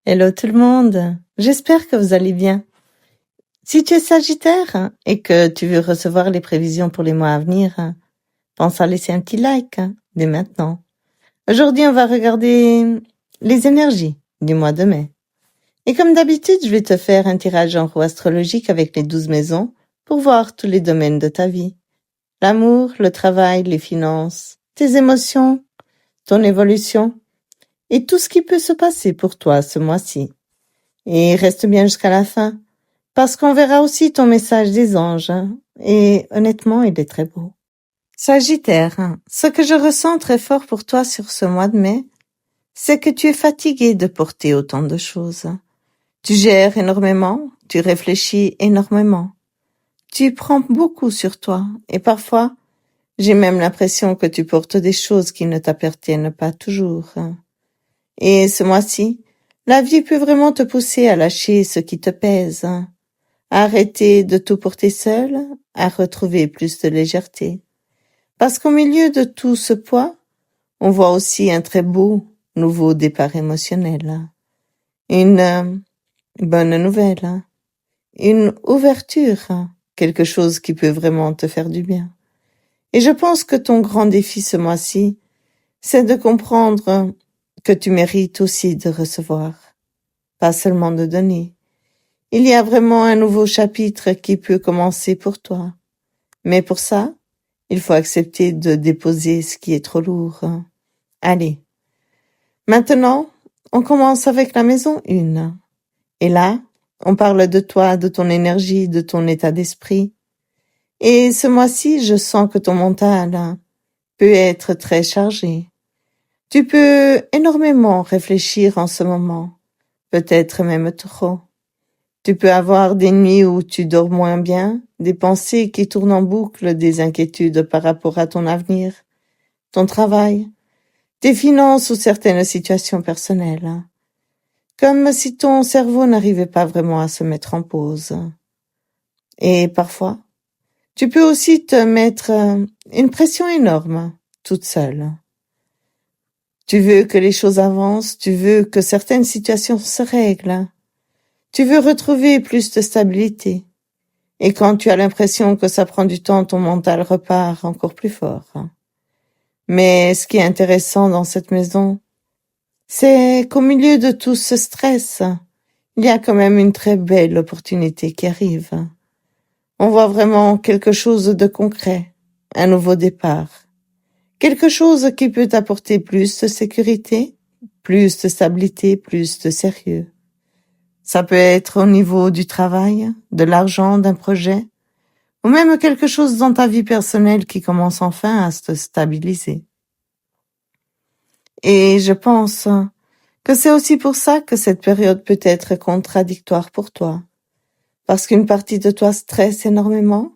Hello tout le monde, j'espère que vous allez bien. Si tu es Sagittaire et que tu veux recevoir les prévisions pour les mois à venir, pense à laisser un petit like dès maintenant. Aujourd'hui, on va regarder les énergies du mois de mai. Et comme d'habitude, je vais te faire un tirage en roue astrologique avec les 12 maisons pour voir tous les domaines de ta vie. L'amour, le travail, les finances, tes émotions, ton évolution et tout ce qui peut se passer pour toi ce mois-ci. Et reste bien jusqu'à la fin, parce qu'on verra aussi ton message des anges, et honnêtement, il est très beau. Sagittaire, ce que je ressens très fort pour toi sur ce mois de mai, c'est que tu es fatigué de porter autant de choses. Tu gères énormément, tu réfléchis énormément. Tu prends beaucoup sur toi, et parfois, j'ai même l'impression que tu portes des choses qui ne t'appartiennent pas toujours. Et ce mois-ci, la vie peut vraiment te pousser à lâcher ce qui te pèse, à arrêter de tout porter seul, à retrouver plus de légèreté. Parce qu'au milieu de tout ce poids, on voit aussi un très beau nouveau départ émotionnel. Une bonne nouvelle, une ouverture, quelque chose qui peut vraiment te faire du bien. Et je pense que ton grand défi ce mois-ci, c'est de comprendre que tu mérites aussi de recevoir, pas seulement de donner. Il y a vraiment un nouveau chapitre qui peut commencer pour toi. Mais pour ça, il faut accepter de déposer ce qui est trop lourd. Allez. Maintenant, on commence avec la maison 1. Et là, on parle de toi, de ton énergie, de ton état d'esprit. Et ce mois-ci, je sens que ton mental peut être très chargé. Tu peux énormément réfléchir en ce moment, peut-être même trop. Tu peux avoir des nuits où tu dors moins bien, des pensées qui tournent en boucle, des inquiétudes par rapport à ton avenir, ton travail, tes finances ou certaines situations personnelles. Comme si ton cerveau n'arrivait pas vraiment à se mettre en pause. Et parfois, tu peux aussi te mettre une pression énorme, toute seule. Tu veux que les choses avancent, tu veux que certaines situations se règlent. Tu veux retrouver plus de stabilité. Et quand tu as l'impression que ça prend du temps, ton mental repart encore plus fort. Mais ce qui est intéressant dans cette maison, c'est qu'au milieu de tout ce stress, il y a quand même une très belle opportunité qui arrive. On voit vraiment quelque chose de concret, un nouveau départ. Quelque chose qui peut t'apporter plus de sécurité, plus de stabilité, plus de sérieux. Ça peut être au niveau du travail, de l'argent, d'un projet, ou même quelque chose dans ta vie personnelle qui commence enfin à se stabiliser. Et je pense que c'est aussi pour ça que cette période peut être contradictoire pour toi. Parce qu'une partie de toi stresse énormément,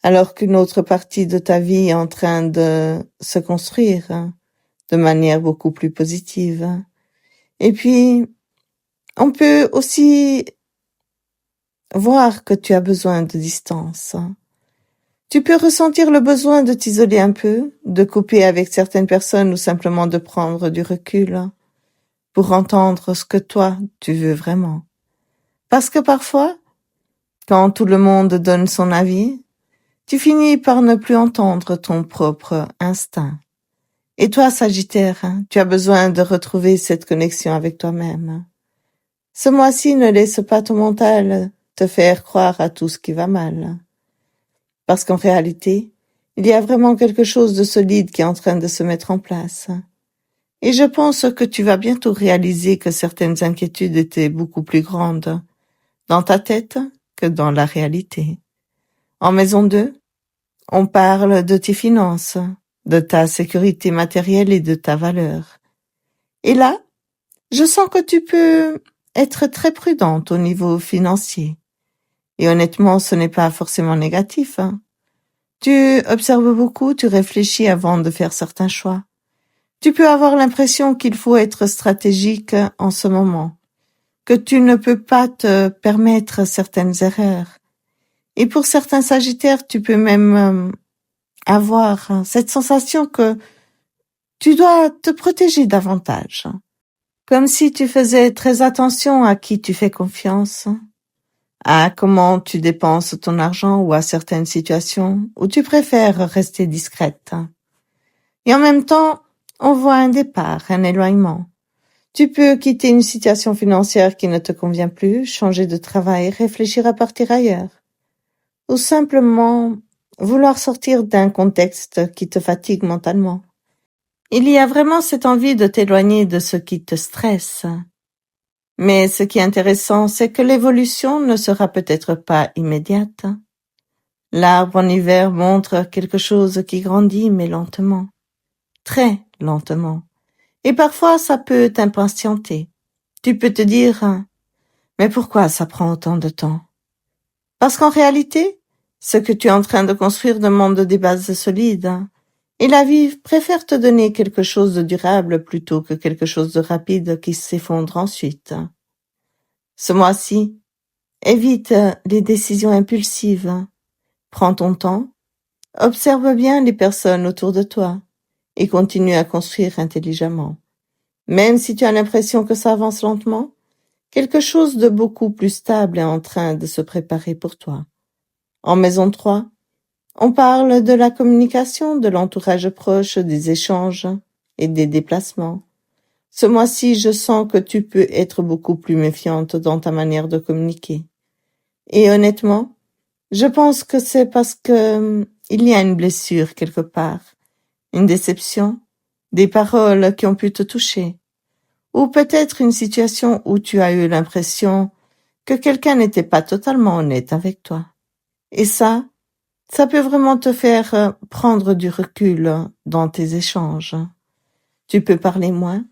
alors qu'une autre partie de ta vie est en train de se construire de manière beaucoup plus positive. Et puis, on peut aussi voir que tu as besoin de distance. Tu peux ressentir le besoin de t'isoler un peu, de couper avec certaines personnes ou simplement de prendre du recul pour entendre ce que toi, tu veux vraiment. Parce que parfois, quand tout le monde donne son avis, tu finis par ne plus entendre ton propre instinct. Et toi, Sagittaire, tu as besoin de retrouver cette connexion avec toi-même. Ce mois-ci, ne laisse pas ton mental te faire croire à tout ce qui va mal. Parce qu'en réalité, il y a vraiment quelque chose de solide qui est en train de se mettre en place. Et je pense que tu vas bientôt réaliser que certaines inquiétudes étaient beaucoup plus grandes dans ta tête que dans la réalité. En maison 2, on parle de tes finances, de ta sécurité matérielle et de ta valeur. Et là, je sens que tu peux être très prudente au niveau financier. Et honnêtement, ce n'est pas forcément négatif. Tu observes beaucoup, tu réfléchis avant de faire certains choix. Tu peux avoir l'impression qu'il faut être stratégique en ce moment, que tu ne peux pas te permettre certaines erreurs. Et pour certains Sagittaires, tu peux même avoir cette sensation que tu dois te protéger davantage. Comme si tu faisais très attention à qui tu fais confiance, à comment tu dépenses ton argent ou à certaines situations où tu préfères rester discrète. Et en même temps, on voit un départ, un éloignement. Tu peux quitter une situation financière qui ne te convient plus, changer de travail, réfléchir à partir ailleurs. Ou simplement vouloir sortir d'un contexte qui te fatigue mentalement. Il y a vraiment cette envie de t'éloigner de ce qui te stresse. Mais ce qui est intéressant, c'est que l'évolution ne sera peut-être pas immédiate. L'arbre en hiver montre quelque chose qui grandit, mais lentement. Très lentement. Et parfois, ça peut t'impatienter. Tu peux te dire, mais pourquoi ça prend autant de temps? Parce qu'en réalité, ce que tu es en train de construire demande des bases solides. Et la vie préfère te donner quelque chose de durable plutôt que quelque chose de rapide qui s'effondre ensuite. Ce mois-ci, évite les décisions impulsives. Prends ton temps, observe bien les personnes autour de toi et continue à construire intelligemment. Même si tu as l'impression que ça avance lentement, quelque chose de beaucoup plus stable est en train de se préparer pour toi. En maison 3, on parle de la communication, de l'entourage proche, des échanges et des déplacements. Ce mois-ci, je sens que tu peux être beaucoup plus méfiante dans ta manière de communiquer. Et honnêtement, je pense que c'est parce que il y a une blessure quelque part, une déception, des paroles qui ont pu te toucher, ou peut-être une situation où tu as eu l'impression que quelqu'un n'était pas totalement honnête avec toi. Et ça peut vraiment te faire prendre du recul dans tes échanges. Tu peux parler moins,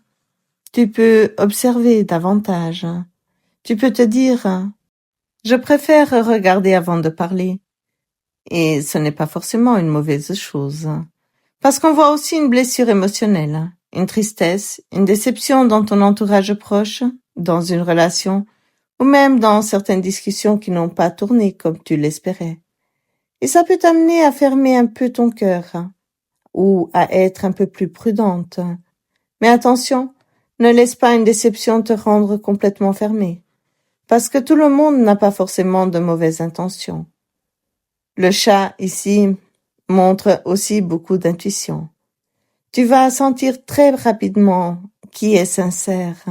tu peux observer davantage, tu peux te dire « je préfère regarder avant de parler ». Et ce n'est pas forcément une mauvaise chose. Parce qu'on voit aussi une blessure émotionnelle, une tristesse, une déception dans ton entourage proche, dans une relation, ou même dans certaines discussions qui n'ont pas tourné comme tu l'espérais. Et ça peut t'amener à fermer un peu ton cœur, ou à être un peu plus prudente. Mais attention, ne laisse pas une déception te rendre complètement fermée, parce que tout le monde n'a pas forcément de mauvaises intentions. Le chat, ici, montre aussi beaucoup d'intuition. Tu vas sentir très rapidement qui est sincère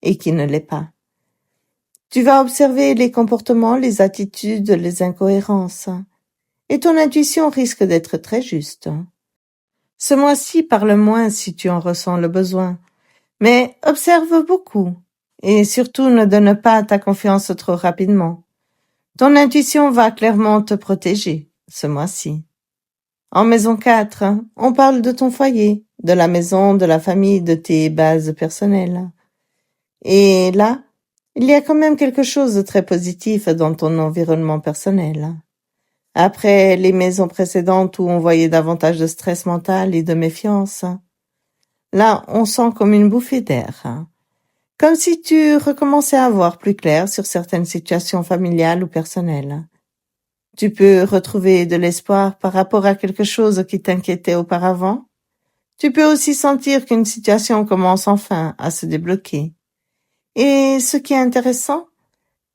et qui ne l'est pas. Tu vas observer les comportements, les attitudes, les incohérences. Et ton intuition risque d'être très juste. Ce mois-ci, parle moins si tu en ressens le besoin, mais observe beaucoup et surtout ne donne pas ta confiance trop rapidement. Ton intuition va clairement te protéger ce mois-ci. En maison 4, on parle de ton foyer, de la maison, de la famille, de tes bases personnelles. Et là, il y a quand même quelque chose de très positif dans ton environnement personnel. Après les maisons précédentes où on voyait davantage de stress mental et de méfiance, là, on sent comme une bouffée d'air. Comme si tu recommençais à voir plus clair sur certaines situations familiales ou personnelles. Tu peux retrouver de l'espoir par rapport à quelque chose qui t'inquiétait auparavant. Tu peux aussi sentir qu'une situation commence enfin à se débloquer. Et ce qui est intéressant,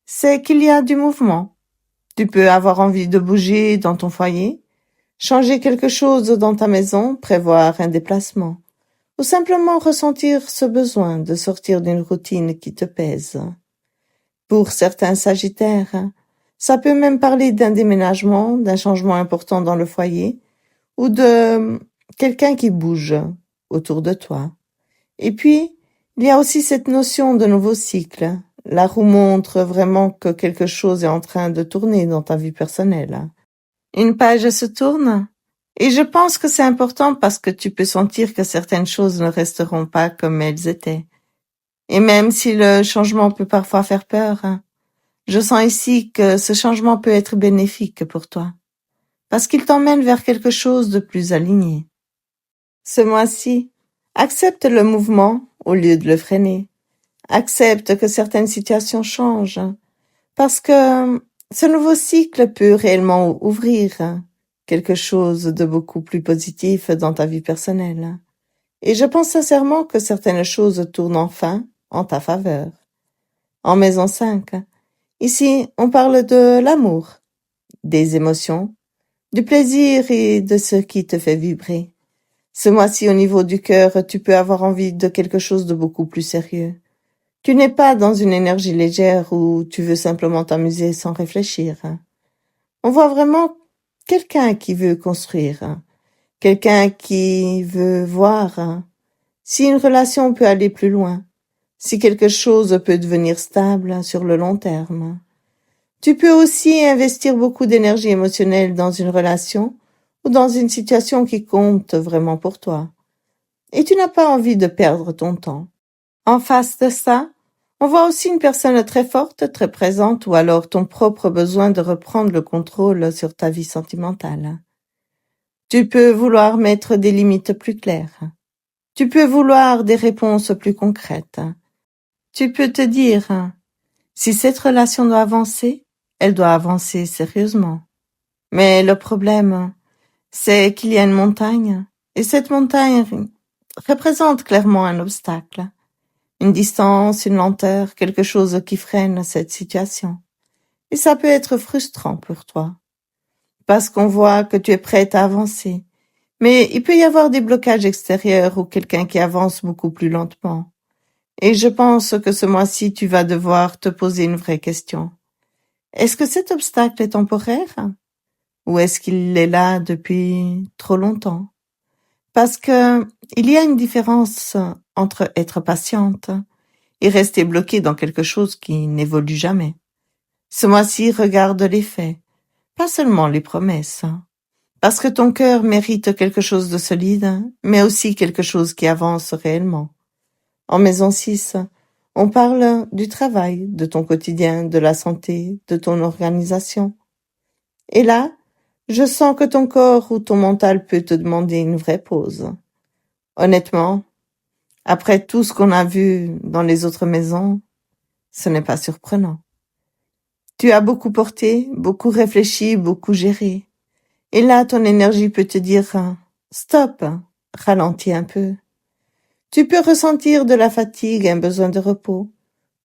c'est qu'il y a du mouvement. Tu peux avoir envie de bouger dans ton foyer, changer quelque chose dans ta maison, prévoir un déplacement, ou simplement ressentir ce besoin de sortir d'une routine qui te pèse. Pour certains Sagittaires, ça peut même parler d'un déménagement, d'un changement important dans le foyer, ou de quelqu'un qui bouge autour de toi. Et puis, il y a aussi cette notion de nouveau cycle. La roue montre vraiment que quelque chose est en train de tourner dans ta vie personnelle. Une page se tourne, et je pense que c'est important parce que tu peux sentir que certaines choses ne resteront pas comme elles étaient. Et même si le changement peut parfois faire peur, je sens ici que ce changement peut être bénéfique pour toi, parce qu'il t'emmène vers quelque chose de plus aligné. Ce mois-ci, accepte le mouvement au lieu de le freiner. Accepte que certaines situations changent, parce que ce nouveau cycle peut réellement ouvrir quelque chose de beaucoup plus positif dans ta vie personnelle. Et je pense sincèrement que certaines choses tournent enfin en ta faveur. En maison 5, ici, on parle de l'amour, des émotions, du plaisir et de ce qui te fait vibrer. Ce mois-ci, au niveau du cœur, tu peux avoir envie de quelque chose de beaucoup plus sérieux. Tu n'es pas dans une énergie légère où tu veux simplement t'amuser sans réfléchir. On voit vraiment quelqu'un qui veut construire, quelqu'un qui veut voir si une relation peut aller plus loin, si quelque chose peut devenir stable sur le long terme. Tu peux aussi investir beaucoup d'énergie émotionnelle dans une relation ou dans une situation qui compte vraiment pour toi. Et tu n'as pas envie de perdre ton temps. En face de ça, on voit aussi une personne très forte, très présente, ou alors ton propre besoin de reprendre le contrôle sur ta vie sentimentale. Tu peux vouloir mettre des limites plus claires. Tu peux vouloir des réponses plus concrètes. Tu peux te dire, si cette relation doit avancer, elle doit avancer sérieusement. Mais le problème, c'est qu'il y a une montagne, et cette montagne représente clairement un obstacle. Une distance, une lenteur, quelque chose qui freine cette situation. Et ça peut être frustrant pour toi, parce qu'on voit que tu es prête à avancer. Mais il peut y avoir des blocages extérieurs ou quelqu'un qui avance beaucoup plus lentement. Et je pense que ce mois-ci, tu vas devoir te poser une vraie question. Est-ce que cet obstacle est temporaire? Ou est-ce qu'il est là depuis trop longtemps? Parce que il y a une différence entre être patiente et rester bloqué dans quelque chose qui n'évolue jamais. Ce mois-ci, regarde les faits, pas seulement les promesses. Parce que ton cœur mérite quelque chose de solide, mais aussi quelque chose qui avance réellement. En maison 6, on parle du travail, de ton quotidien, de la santé, de ton organisation. Et là, je sens que ton corps ou ton mental peut te demander une vraie pause. Honnêtement, après tout ce qu'on a vu dans les autres maisons, ce n'est pas surprenant. Tu as beaucoup porté, beaucoup réfléchi, beaucoup géré. Et là, ton énergie peut te dire « Stop, ralentis un peu ». Tu peux ressentir de la fatigue, un besoin de repos,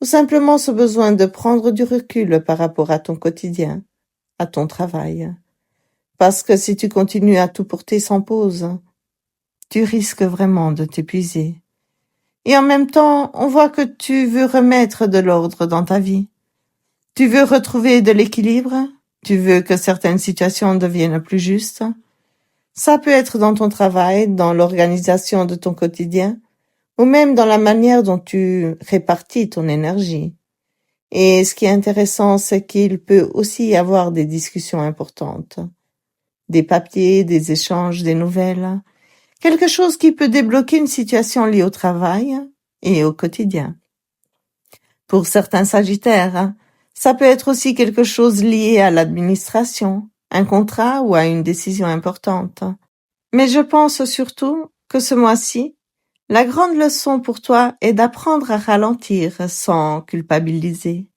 ou simplement ce besoin de prendre du recul par rapport à ton quotidien, à ton travail. Parce que si tu continues à tout porter sans pause, tu risques vraiment de t'épuiser. Et en même temps, on voit que tu veux remettre de l'ordre dans ta vie. Tu veux retrouver de l'équilibre, tu veux que certaines situations deviennent plus justes. Ça peut être dans ton travail, dans l'organisation de ton quotidien, ou même dans la manière dont tu répartis ton énergie. Et ce qui est intéressant, c'est qu'il peut aussi y avoir des discussions importantes, des papiers, des échanges, des nouvelles, quelque chose qui peut débloquer une situation liée au travail et au quotidien. Pour certains Sagittaires, ça peut être aussi quelque chose lié à l'administration, un contrat ou à une décision importante. Mais je pense surtout que ce mois-ci, la grande leçon pour toi est d'apprendre à ralentir sans culpabiliser.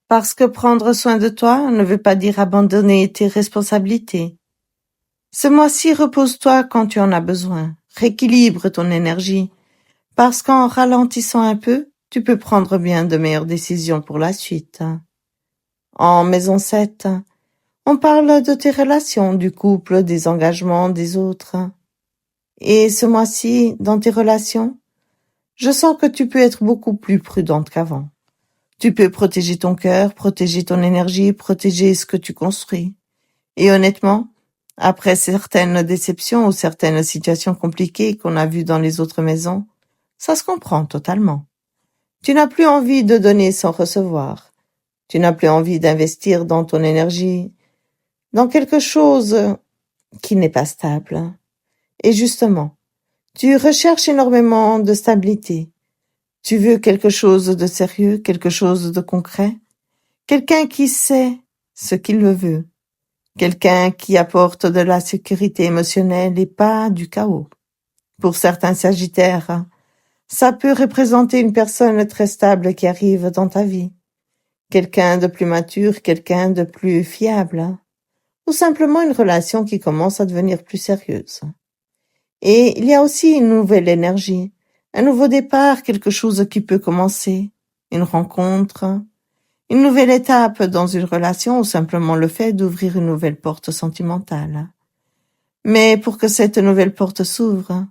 Parce que prendre soin de toi ne veut pas dire abandonner tes responsabilités. Ce mois-ci, repose-toi quand tu en as besoin. Rééquilibre ton énergie. Parce qu'en ralentissant un peu, tu peux prendre bien de meilleures décisions pour la suite. En maison 7, on parle de tes relations, du couple, des engagements des autres. Et ce mois-ci, dans tes relations, je sens que tu peux être beaucoup plus prudente qu'avant. Tu peux protéger ton cœur, protéger ton énergie, protéger ce que tu construis. Et honnêtement, après certaines déceptions ou certaines situations compliquées qu'on a vues dans les autres maisons, ça se comprend totalement. Tu n'as plus envie de donner sans recevoir. Tu n'as plus envie d'investir dans ton énergie, dans quelque chose qui n'est pas stable. Et justement, tu recherches énormément de stabilité. Tu veux quelque chose de sérieux, quelque chose de concret, quelqu'un qui sait ce qu'il veut, quelqu'un qui apporte de la sécurité émotionnelle et pas du chaos. Pour certains Sagittaires, ça peut représenter une personne très stable qui arrive dans ta vie, quelqu'un de plus mature, quelqu'un de plus fiable, ou simplement une relation qui commence à devenir plus sérieuse. Et il y a aussi une nouvelle énergie, Un nouveau départ, quelque chose qui peut commencer, une rencontre, une nouvelle étape dans une relation ou simplement le fait d'ouvrir une nouvelle porte sentimentale. Mais pour que cette nouvelle porte s'ouvre,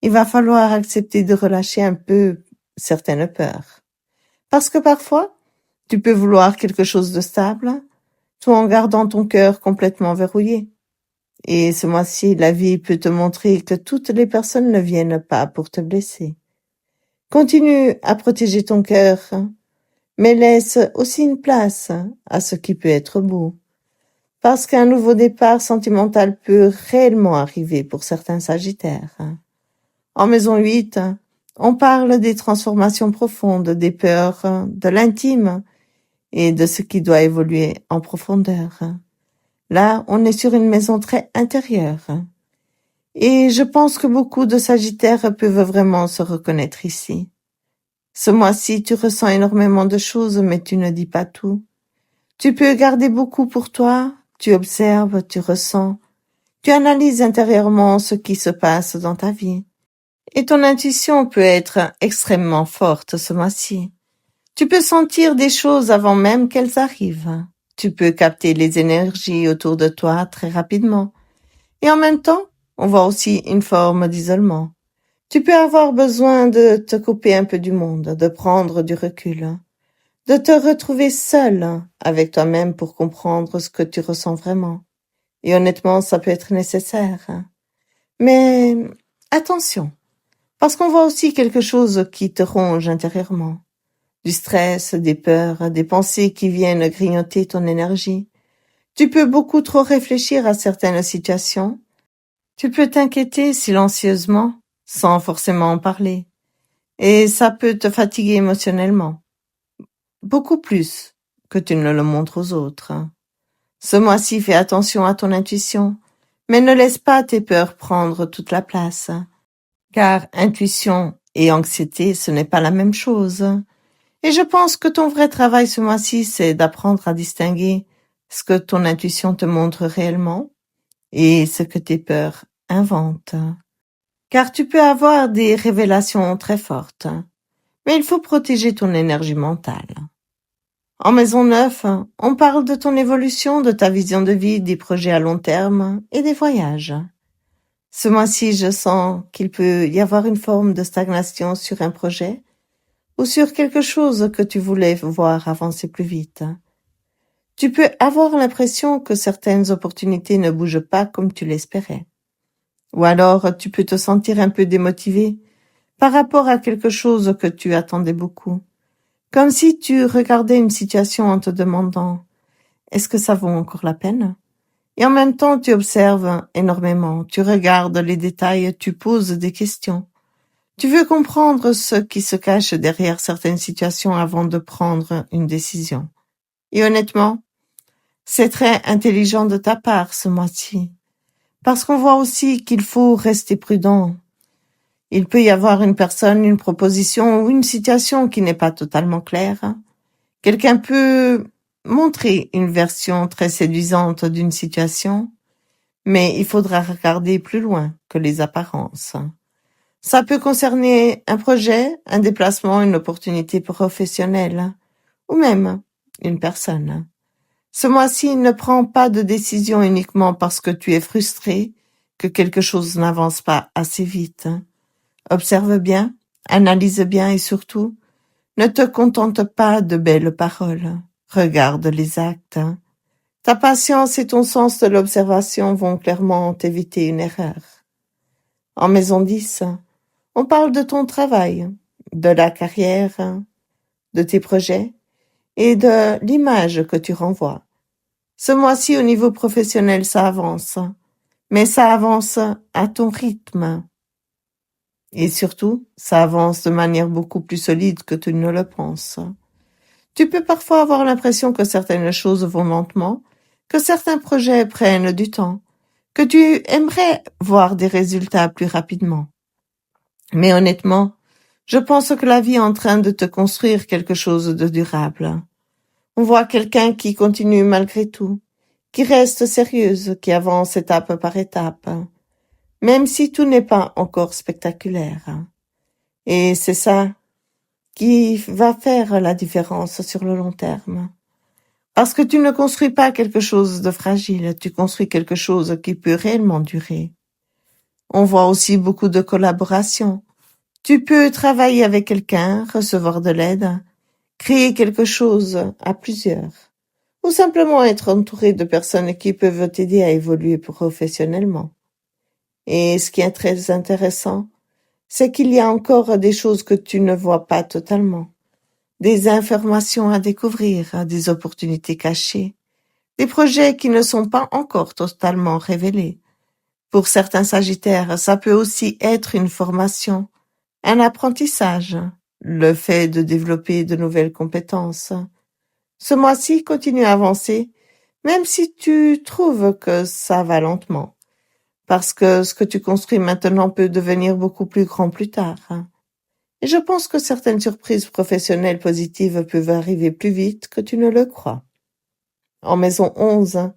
il va falloir accepter de relâcher un peu certaines peurs. Parce que parfois, tu peux vouloir quelque chose de stable, tout en gardant ton cœur complètement verrouillé. Et ce mois-ci, la vie peut te montrer que toutes les personnes ne viennent pas pour te blesser. Continue à protéger ton cœur, mais laisse aussi une place à ce qui peut être beau. Parce qu'un nouveau départ sentimental peut réellement arriver pour certains Sagittaires. En maison 8, on parle des transformations profondes, des peurs, de l'intime et de ce qui doit évoluer en profondeur. Là, on est sur une maison très intérieure. Et je pense que beaucoup de Sagittaires peuvent vraiment se reconnaître ici. Ce mois-ci, tu ressens énormément de choses, mais tu ne dis pas tout. Tu peux garder beaucoup pour toi, tu observes, tu ressens, tu analyses intérieurement ce qui se passe dans ta vie. Et ton intuition peut être extrêmement forte ce mois-ci. Tu peux sentir des choses avant même qu'elles arrivent. Tu peux capter les énergies autour de toi très rapidement. Et en même temps, on voit aussi une forme d'isolement. Tu peux avoir besoin de te couper un peu du monde, de prendre du recul, de te retrouver seul avec toi-même pour comprendre ce que tu ressens vraiment. Et honnêtement, ça peut être nécessaire. Mais attention, parce qu'on voit aussi quelque chose qui te ronge intérieurement. Du stress, des peurs, des pensées qui viennent grignoter ton énergie. Tu peux beaucoup trop réfléchir à certaines situations. Tu peux t'inquiéter silencieusement, sans forcément en parler. Et ça peut te fatiguer émotionnellement. Beaucoup plus que tu ne le montres aux autres. Ce mois-ci, fais attention à ton intuition, mais ne laisse pas tes peurs prendre toute la place. Car intuition et anxiété, ce n'est pas la même chose. Et je pense que ton vrai travail ce mois-ci, c'est d'apprendre à distinguer ce que ton intuition te montre réellement et ce que tes peurs inventent. Car tu peux avoir des révélations très fortes, mais il faut protéger ton énergie mentale. En maison 9, on parle de ton évolution, de ta vision de vie, des projets à long terme et des voyages. Ce mois-ci, je sens qu'il peut y avoir une forme de stagnation sur un projet ou sur quelque chose que tu voulais voir avancer plus vite. Tu peux avoir l'impression que certaines opportunités ne bougent pas comme tu l'espérais. Ou alors tu peux te sentir un peu démotivé par rapport à quelque chose que tu attendais beaucoup. Comme si tu regardais une situation en te demandant « est-ce que ça vaut encore la peine ?» Et en même temps, tu observes énormément, tu regardes les détails, tu poses des questions. Tu veux comprendre ce qui se cache derrière certaines situations avant de prendre une décision. Et honnêtement, c'est très intelligent de ta part ce mois-ci. Parce qu'on voit aussi qu'il faut rester prudent. Il peut y avoir une personne, une proposition ou une situation qui n'est pas totalement claire. Quelqu'un peut montrer une version très séduisante d'une situation, mais il faudra regarder plus loin que les apparences. Ça peut concerner un projet, un déplacement, une opportunité professionnelle, ou même une personne. Ce mois-ci, ne prends pas de décision uniquement parce que tu es frustré, que quelque chose n'avance pas assez vite. Observe bien, analyse bien et surtout, ne te contente pas de belles paroles. Regarde les actes. Ta patience et ton sens de l'observation vont clairement t'éviter une erreur. En maison 10, on parle de ton travail, de la carrière, de tes projets et de l'image que tu renvoies. Ce mois-ci, au niveau professionnel, ça avance, mais ça avance à ton rythme. Et surtout, ça avance de manière beaucoup plus solide que tu ne le penses. Tu peux parfois avoir l'impression que certaines choses vont lentement, que certains projets prennent du temps, que tu aimerais voir des résultats plus rapidement. Mais honnêtement, je pense que la vie est en train de te construire quelque chose de durable. On voit quelqu'un qui continue malgré tout, qui reste sérieuse, qui avance étape par étape, même si tout n'est pas encore spectaculaire. Et c'est ça qui va faire la différence sur le long terme. Parce que tu ne construis pas quelque chose de fragile, tu construis quelque chose qui peut réellement durer. On voit aussi beaucoup de collaboration. Tu peux travailler avec quelqu'un, recevoir de l'aide, créer quelque chose à plusieurs, ou simplement être entouré de personnes qui peuvent t'aider à évoluer professionnellement. Et ce qui est très intéressant, c'est qu'il y a encore des choses que tu ne vois pas totalement, des informations à découvrir, des opportunités cachées, des projets qui ne sont pas encore totalement révélés. Pour certains Sagittaires, ça peut aussi être une formation, un apprentissage, le fait de développer de nouvelles compétences. Ce mois-ci, continue à avancer, même si tu trouves que ça va lentement, parce que ce que tu construis maintenant peut devenir beaucoup plus grand plus tard. Et je pense que certaines surprises professionnelles positives peuvent arriver plus vite que tu ne le crois. En maison 11,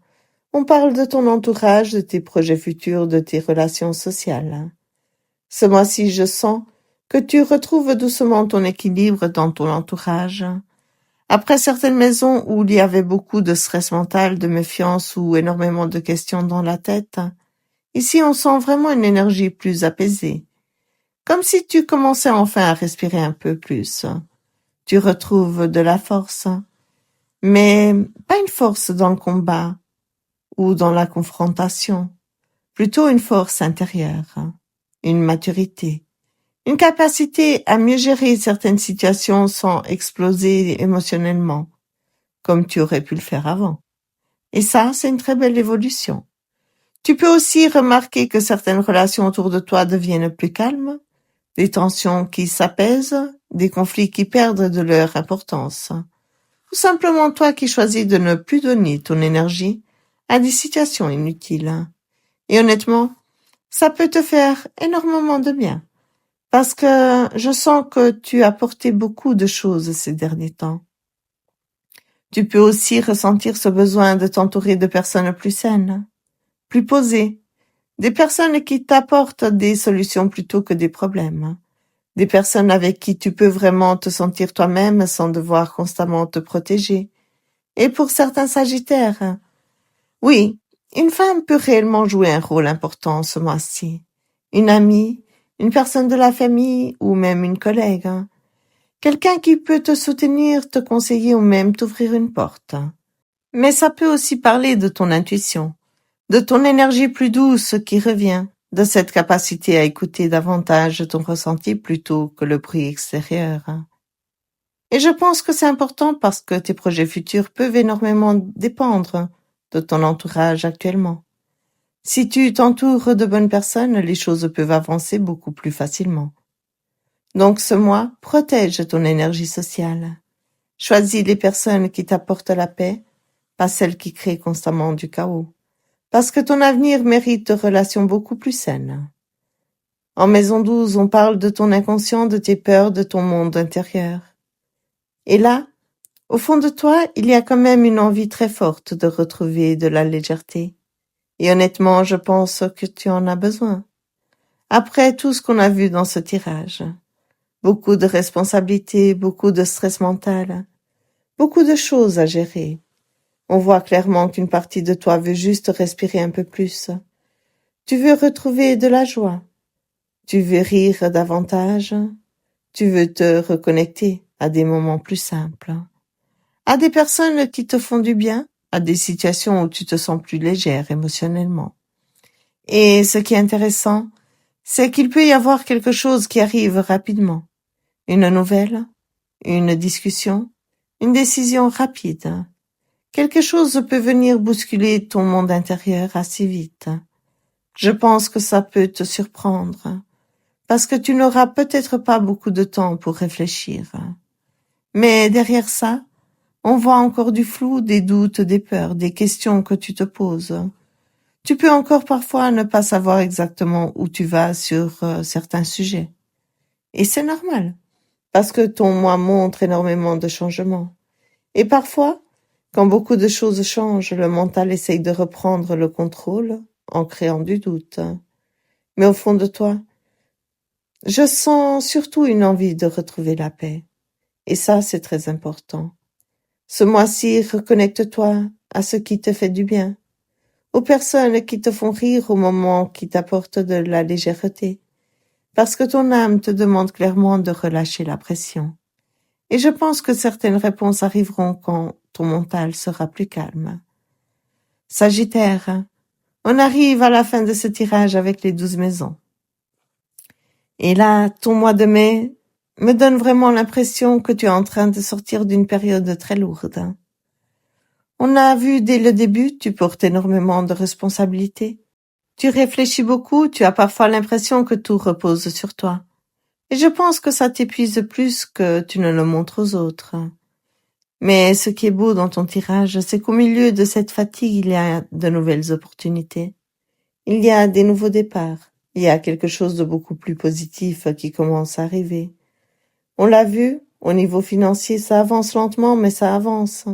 on parle de ton entourage, de tes projets futurs, de tes relations sociales. Ce mois-ci, je sens que tu retrouves doucement ton équilibre dans ton entourage. Après certaines maisons où il y avait beaucoup de stress mental, de méfiance ou énormément de questions dans la tête, ici on sent vraiment une énergie plus apaisée. Comme si tu commençais enfin à respirer un peu plus. Tu retrouves de la force, mais pas une force dans le combat ou dans la confrontation, plutôt une force intérieure, une maturité, une capacité à mieux gérer certaines situations sans exploser émotionnellement, comme tu aurais pu le faire avant. Et ça, c'est une très belle évolution. Tu peux aussi remarquer que certaines relations autour de toi deviennent plus calmes, des tensions qui s'apaisent, des conflits qui perdent de leur importance. Ou simplement toi qui choisis de ne plus donner ton énergie à des situations inutiles. Et honnêtement, ça peut te faire énormément de bien. Parce que je sens que tu as apporté beaucoup de choses ces derniers temps. Tu peux aussi ressentir ce besoin de t'entourer de personnes plus saines, plus posées, des personnes qui t'apportent des solutions plutôt que des problèmes, des personnes avec qui tu peux vraiment te sentir toi-même sans devoir constamment te protéger. Et pour certains Sagittaires, oui, une femme peut réellement jouer un rôle important ce mois-ci. Une amie, une personne de la famille ou même une collègue. Quelqu'un qui peut te soutenir, te conseiller ou même t'ouvrir une porte. Mais ça peut aussi parler de ton intuition, de ton énergie plus douce qui revient, de cette capacité à écouter davantage ton ressenti plutôt que le bruit extérieur. Et je pense que c'est important parce que tes projets futurs peuvent énormément dépendre de ton entourage actuellement. Si tu t'entoures de bonnes personnes, les choses peuvent avancer beaucoup plus facilement. Donc ce mois, protège ton énergie sociale. Choisis les personnes qui t'apportent la paix, pas celles qui créent constamment du chaos. Parce que ton avenir mérite de relations beaucoup plus saines. En maison 12, on parle de ton inconscient, de tes peurs, de ton monde intérieur. Et là, au fond de toi, il y a quand même une envie très forte de retrouver de la légèreté. Et honnêtement, je pense que tu en as besoin. Après tout ce qu'on a vu dans ce tirage, beaucoup de responsabilités, beaucoup de stress mental, beaucoup de choses à gérer. On voit clairement qu'une partie de toi veut juste respirer un peu plus. Tu veux retrouver de la joie. Tu veux rire davantage. Tu veux te reconnecter à des moments plus simples. À des personnes qui te font du bien, à des situations où tu te sens plus légère émotionnellement. Et ce qui est intéressant, c'est qu'il peut y avoir quelque chose qui arrive rapidement. Une nouvelle, une discussion, une décision rapide. Quelque chose peut venir bousculer ton monde intérieur assez vite. Je pense que ça peut te surprendre, parce que tu n'auras peut-être pas beaucoup de temps pour réfléchir. Mais derrière ça, on voit encore du flou, des doutes, des peurs, des questions que tu te poses. Tu peux encore parfois ne pas savoir exactement où tu vas sur certains sujets. Et c'est normal, parce que ton moi montre énormément de changements. Et parfois, quand beaucoup de choses changent, le mental essaye de reprendre le contrôle en créant du doute. Mais au fond de toi, Je sens surtout une envie de retrouver la paix. Et ça, c'est très important. Ce mois-ci, reconnecte-toi à ce qui te fait du bien, aux personnes qui te font rire au moment qui t'apportent de la légèreté, parce que ton âme te demande clairement de relâcher la pression. Et je pense que certaines réponses arriveront quand ton mental sera plus calme. Sagittaire, on arrive à la fin de ce tirage avec les 12 maisons. Et là, ton mois de mai me donne vraiment l'impression que tu es en train de sortir d'une période très lourde. On a vu dès le début, tu portes énormément de responsabilités. Tu réfléchis beaucoup, tu as parfois l'impression que tout repose sur toi. Et je pense que ça t'épuise plus que tu ne le montres aux autres. Mais ce qui est beau dans ton tirage, c'est qu'au milieu de cette fatigue, il y a de nouvelles opportunités. Il y a des nouveaux départs. Il y a quelque chose de beaucoup plus positif qui commence à arriver. On l'a vu, au niveau financier, ça avance lentement, mais ça avance.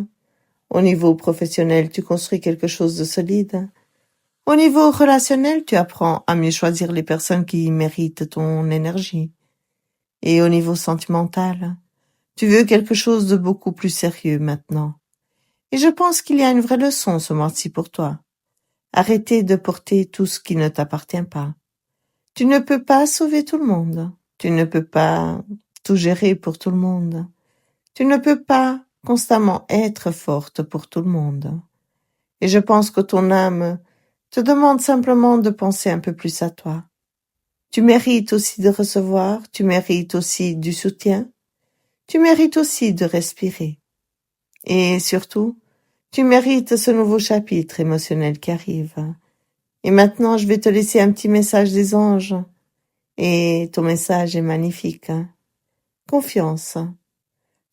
Au niveau professionnel, tu construis quelque chose de solide. Au niveau relationnel, tu apprends à mieux choisir les personnes qui méritent ton énergie. Et au niveau sentimental, tu veux quelque chose de beaucoup plus sérieux maintenant. Et je pense qu'il y a une vraie leçon ce mois-ci pour toi. Arrêtez de porter tout ce qui ne t'appartient pas. Tu ne peux pas sauver tout le monde. Tu ne peux pas tout gérer pour tout le monde. Tu ne peux pas constamment être forte pour tout le monde. Et je pense que ton âme te demande simplement de penser un peu plus à toi. Tu mérites aussi de recevoir, tu mérites aussi du soutien, tu mérites aussi de respirer. Et surtout, tu mérites ce nouveau chapitre émotionnel qui arrive. Et maintenant, je vais te laisser un petit message des anges. Et ton message est magnifique. Confiance.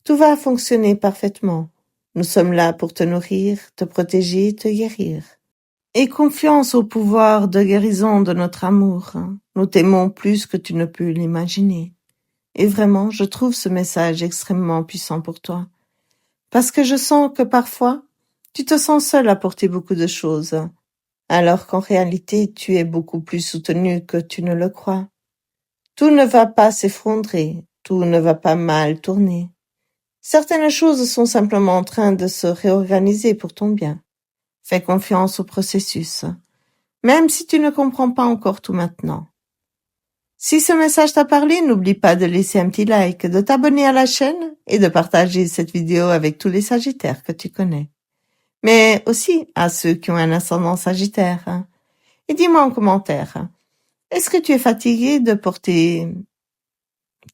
Tout va fonctionner parfaitement. Nous sommes là pour te nourrir, te protéger, te guérir. Et confiance au pouvoir de guérison de notre amour. Nous t'aimons plus que tu ne peux l'imaginer. Et vraiment, je trouve ce message extrêmement puissant pour toi. Parce que je sens que parfois, tu te sens seul à porter beaucoup de choses, alors qu'en réalité, tu es beaucoup plus soutenu que tu ne le crois. Tout ne va pas s'effondrer, tout ne va pas mal tourner. Certaines choses sont simplement en train de se réorganiser pour ton bien. Fais confiance au processus, même si tu ne comprends pas encore tout maintenant. Si ce message t'a parlé, n'oublie pas de laisser un petit like, de t'abonner à la chaîne et de partager cette vidéo avec tous les Sagittaires que tu connais. Mais aussi à ceux qui ont un ascendant Sagittaire. Et dis-moi en commentaire, est-ce que tu es fatigué de porter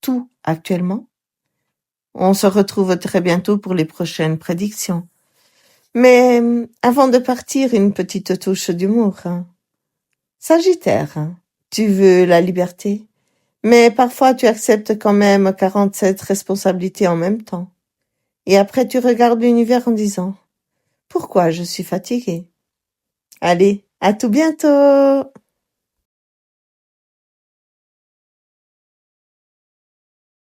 tout actuellement? On se retrouve très bientôt pour les prochaines prédictions. Mais avant de partir, une petite touche d'humour. Sagittaire, tu veux la liberté, mais parfois tu acceptes quand même 47 responsabilités en même temps. Et après tu regardes l'univers en disant « Pourquoi je suis fatigué ?» Allez, à tout bientôt!